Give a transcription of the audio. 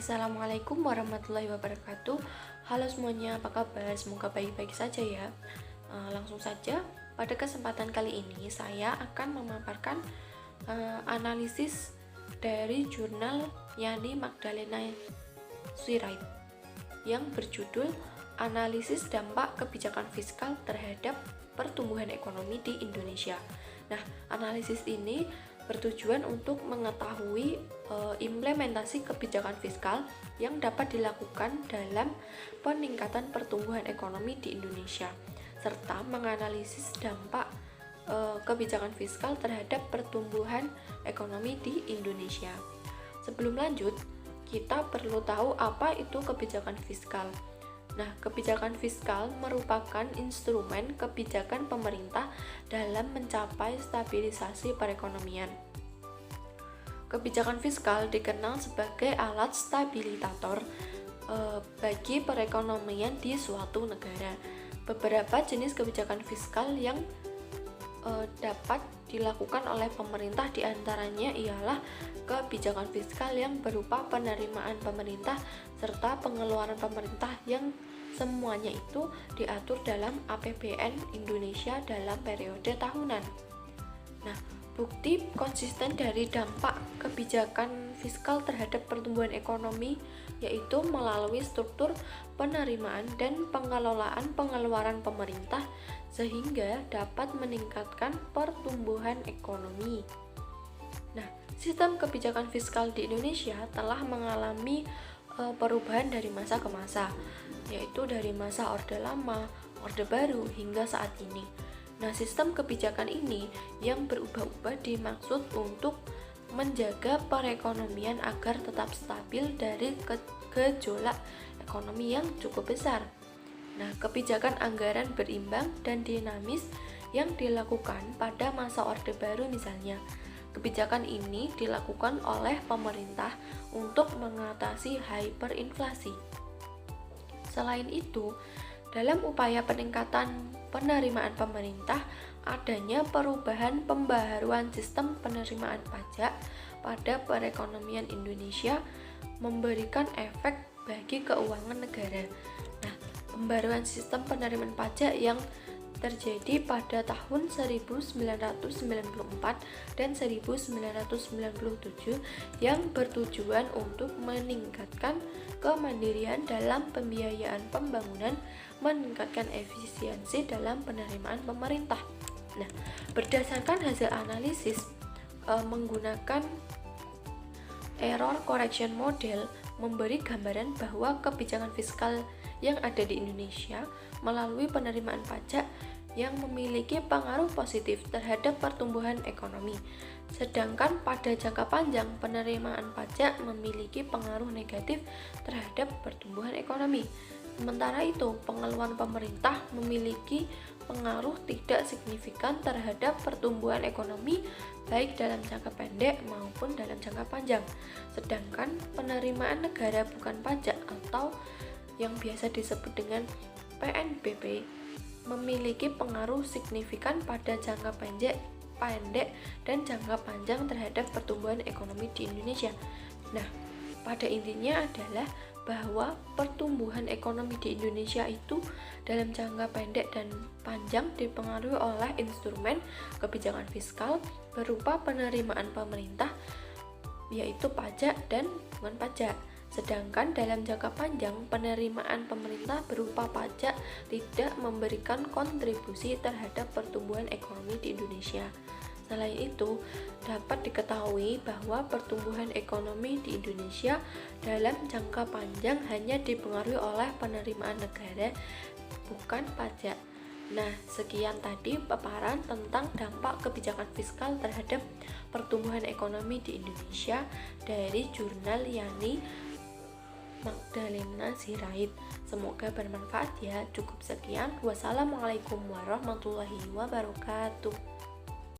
Assalamualaikum warahmatullahi wabarakatuh. Halo semuanya, apa kabar? Semoga baik-baik saja ya. Langsung saja, pada kesempatan kali ini saya akan memaparkan analisis dari jurnal Yani Magdalena Zwirhaid yang berjudul Analisis Dampak Kebijakan Fiskal Terhadap Pertumbuhan Ekonomi di Indonesia. Nah, analisis ini bertujuan untuk mengetahui implementasi kebijakan fiskal yang dapat dilakukan dalam peningkatan pertumbuhan ekonomi di Indonesia, serta menganalisis dampak kebijakan fiskal terhadap pertumbuhan ekonomi di Indonesia. Sebelum lanjut, kita perlu tahu apa itu kebijakan fiskal. Nah, kebijakan fiskal merupakan instrumen kebijakan pemerintah dalam mencapai stabilisasi perekonomian. Kebijakan fiskal dikenal sebagai alat stabilisator bagi perekonomian di suatu negara. Beberapa jenis kebijakan fiskal yang dapat dilakukan oleh pemerintah diantaranya ialah kebijakan fiskal yang berupa penerimaan pemerintah serta pengeluaran pemerintah yang semuanya itu diatur dalam APBN Indonesia dalam periode tahunan. Nah, bukti konsisten dari dampak kebijakan fiskal terhadap pertumbuhan ekonomi yaitu melalui struktur penerimaan dan pengelolaan pengeluaran pemerintah sehingga dapat meningkatkan pertumbuhan ekonomi. Nah, sistem kebijakan fiskal di Indonesia telah mengalami perubahan dari masa ke masa, yaitu dari masa Orde Lama, Orde Baru hingga saat ini. Nah, sistem kebijakan ini yang berubah-ubah dimaksud untuk menjaga perekonomian agar tetap stabil dari gejolak ekonomi yang cukup besar. Nah, kebijakan anggaran berimbang dan dinamis yang dilakukan pada masa Orde Baru misalnya. Kebijakan ini dilakukan oleh pemerintah untuk mengatasi hyperinflasi. Selain itu, dalam upaya peningkatan penerimaan pemerintah, adanya perubahan pembaharuan sistem penerimaan pajak pada perekonomian Indonesia memberikan efek bagi keuangan negara. Nah, pembaharuan sistem penerimaan pajak yang terjadi pada tahun 1994 dan 1997 yang bertujuan untuk meningkatkan kemandirian dalam pembiayaan pembangunan, meningkatkan efisiensi dalam penerimaan pemerintah. Nah, berdasarkan hasil analisis menggunakan error correction model memberi gambaran bahwa kebijakan fiskal yang ada di Indonesia melalui penerimaan pajak yang memiliki pengaruh positif terhadap pertumbuhan ekonomi. Sedangkan pada jangka panjang penerimaan pajak memiliki pengaruh negatif terhadap pertumbuhan ekonomi. Sementara itu, pengeluaran pemerintah memiliki pengaruh tidak signifikan terhadap pertumbuhan ekonomi baik dalam jangka pendek maupun dalam jangka panjang. Sedangkan penerimaan negara bukan pajak atau yang biasa disebut dengan PNBP memiliki pengaruh signifikan pada jangka pendek dan jangka panjang terhadap pertumbuhan ekonomi di Indonesia. Nah, pada intinya adalah bahwa pertumbuhan ekonomi di Indonesia itu dalam jangka pendek dan panjang dipengaruhi oleh instrumen kebijakan fiskal berupa penerimaan pemerintah yaitu pajak dan bukan pajak. Sedangkan dalam jangka panjang, penerimaan pemerintah berupa pajak tidak memberikan kontribusi terhadap pertumbuhan ekonomi di Indonesia. Selain itu, dapat diketahui bahwa pertumbuhan ekonomi di Indonesia dalam jangka panjang hanya dipengaruhi oleh penerimaan negara, bukan pajak. Nah, sekian tadi paparan tentang dampak kebijakan fiskal terhadap pertumbuhan ekonomi di Indonesia dari jurnal Yani Magdalena Zwirhaid. Semoga bermanfaat ya. Cukup sekian. Wassalamualaikum warahmatullahi wabarakatuh.